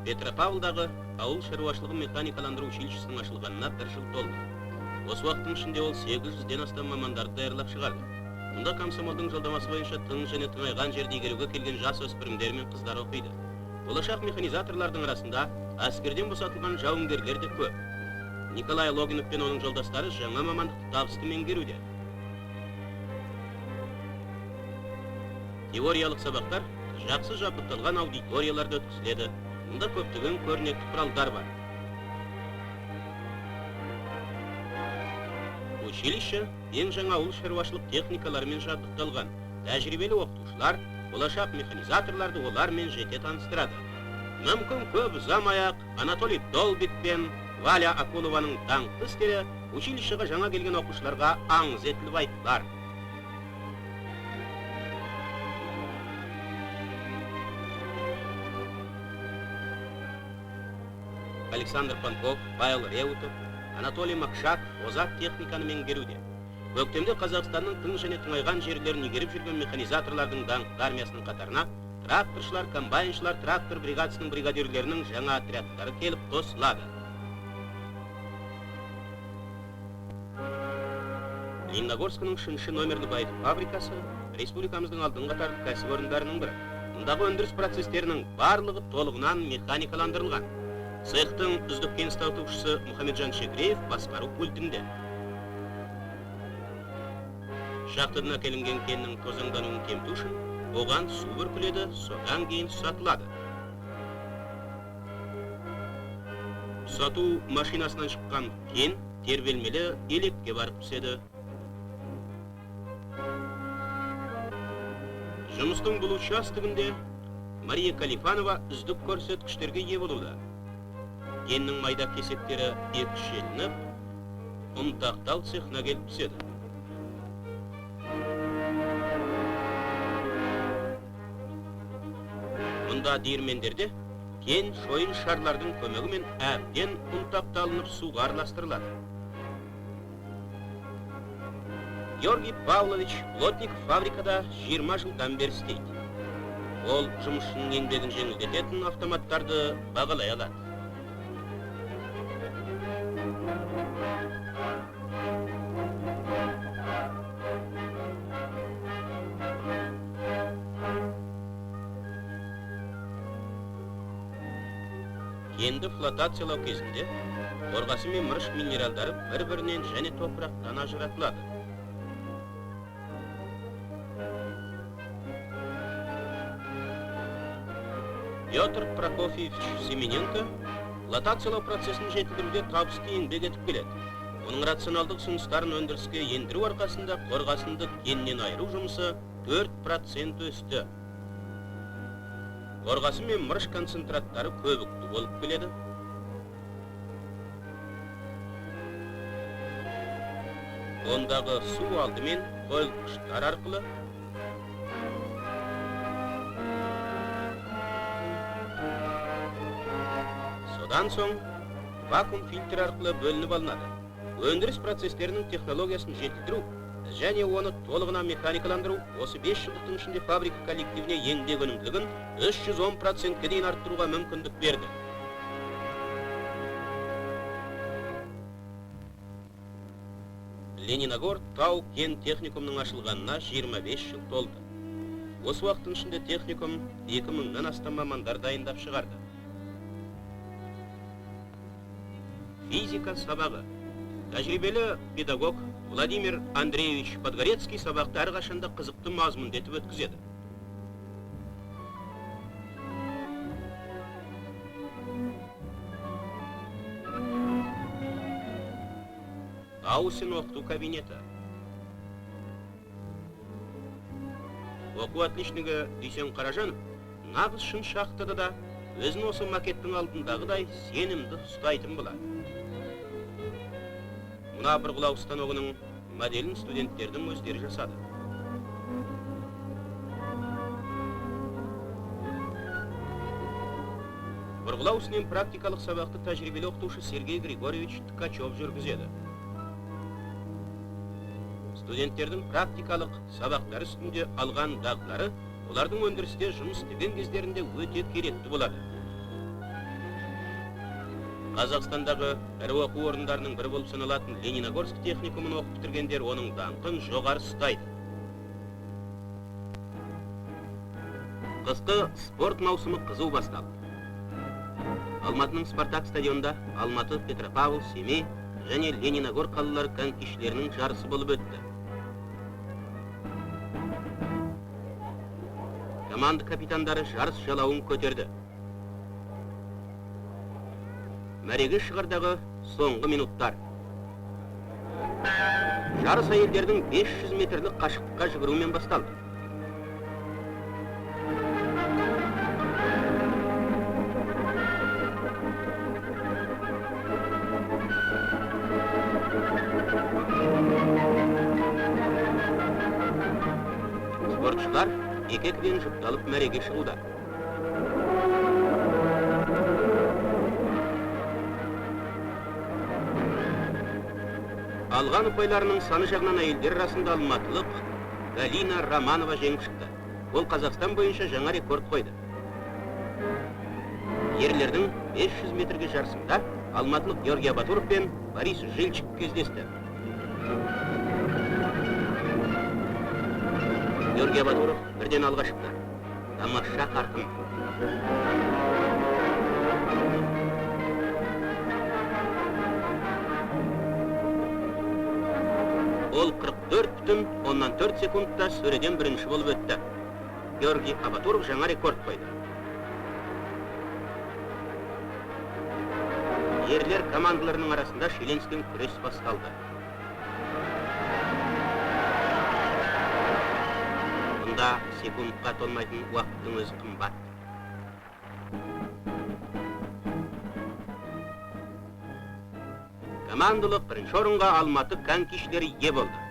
Петропавлдағы ауыл шаруашылығы механикаландыру училищесінің ашылғанына 1 жыл толды. Осы уақыттың ішінде ол 800-ден астам мамандарды даярлап шығарды. Мұнда комсомолдың жолдамасы бойынша тың және тыңайған жерді игеруге келген жас өспірімдер мен қыздар оқиды. Болашақ механизаторлардың арасында әскерден босатылған жауынгерлер де көп. Николай Логинов пен оның жолдастары жаңа мамандықты табысты меңгеруде. Теориялық сабақтар жақсы жабдықталған аудиторияларда өткізіледі. Мұнда көптеген көрнекті құралдар бар. Училище ең жаңа ауыл шаруашылық техникаларымен жабдықталған. Тәжірибелі оқытушылар болашақ механизаторларды олармен жете таныстырады. Мүмкін көп ұзамай-ақ Анатолий Долбик пен Валя Акулованың даңқты істері училищеға жаңа келген оқушыларға аңыз етіліп айтылар. Александр Панков, Павел Реутов, Анатолий Макшак озат техниканы меңгеруде. Көктемде Қазақстанның тың және тыңайған жерлерін игеріп жүрген механизаторлардың даңқты армиясының қатарына тракторшылар, комбайншылар, трактор бригадасының бригадирлерінің жаңа отрядтары келіп қосылады. Лениногорскінің 3 номерлі байыту фабрикасы республикамыздың алдыңғы қатарлы кәсіпорындарының бірі. Мұндағы өндіріс процестерінің барлығы толығынан механикаландырылған. Цехтың үздік кен ставтаушысы Мұхамеджан Шегреев басқару пультінде. Шахтадан әкелінген кеннің тозаңдануын кемту үшін оған су бүркіледі, содан кейін сатылады. Сату машинасынан шыққан кен тербелмелі елекке барып түседі. Жұмыстың бұл участогінде Мария Калифанова үздік көрсеткіштерге ие болуда. Кеннің майда кесектері екшелініп, ұнтақтал цехына келіп түседі. Мұнда диірмендерде кен шойын шарлардың көмегімен әбден ұнтақталынып суға араластырылады. Георгий Павлович Плотников фабрикада 20 жылдан бері істейді. Ол жұмысшының еңбегін жеңілдететін автоматтарды бағалай алады. Кенді флотациялау кезінде қорғасы мен мырыш минералдары бір-бірінен және топырақтан ажыратылады. Петр Прокофьевич Семененко флотациялау процесін жетілдіруде табысты еңбек етіп келеді. Оның рационалдық ұсыныстарын өндіріске ендіру арқасында қорғасынды кеннен айыру жұмысы 4% өсті. Қорғасы мен мырыш концентраттары көбікті болып келеді. Ондағы су алдымен қойылғыштар арқылы содан соң вакуум фильтр арқылы бөлініп алынады. Өндіріс процестерінің технологиясын жетілдіру және оны толығына механикаландыру осы 5 жылдықтың ішінде фабрика коллективіне еңбек өнімділігін 310%-ке дейін арттыруға мүмкіндік берді. Лениногор тау кен техникумның ашылғанына 25 жыл толды. Осы уақыттың ішінде техникум 2000-нан астам мамандар дайындап шығарды. Физика сабағы. Тәжірибелі педагог Владимир Андреевич Подгорецкий сабақты әрқашанда қызықты мазмұнды етіп өткізеді. Аусин оқыту кабинеті. Оқу отличнигі Дүйсен Қаражанов нағыз шын шахтада да өзін осы макеттің алдындағыдай сенімді ұстайтын болады. Мұна бұрғылау станогының моделін студенттердің өздері жасады. Бұрғылау ісінен практикалық сабақты тәжірибелі оқытушы Сергей Григорьевич Ткачев жүргізеді. Студенттердің практикалық сабақтар үстінде алған дағдылары олардың өндірісте жұмыс істеген кездерінде өте керекті болады. Қазақстандағы ірі оқу орындарының бірі болып саналатын Лениногорск техникумын оқып бітіргендер оның даңқын жоғары ұстайды. Қысқы спорт маусымы қызу басталды. Алматының Спартак стадионында Алматы, Петропавл, Семей және Лениногор қалалары конькишілерінің жарысы болып өтті. Команда капитандары жарыс жалауын көтерді. Мәреге шығардағы соңғы минуттар. Жарыс әйелдердің 500 метрлік қашықтыққа жүгірумен басталды. Спортшылар екі-екіден жұпталып мәреге шығуда. Алған ұпайларының саны жағынан әйелдер арасында алматылық Галина Романова жеңіп шықты. Ол Қазақстан бойынша жаңа рекорд қойды. Ерлердің 500 метрге жарысында алматылық Георгий Батуров пен Борис Жилчик кездесті. Георгий Батуров бірден алға шықты. Тамаша қарқын. Ол 44,4 секундта сөреден бірінші болып өтті. Георгий Батуров жаңа рекорд қойды. Ерлер командаларының арасында шиеленіскен күрес басталды. Мұнда секундқа толмайтын уақыттың өзі қымбат. Командалық бірінші орынға Алматы конькишілері ие болды.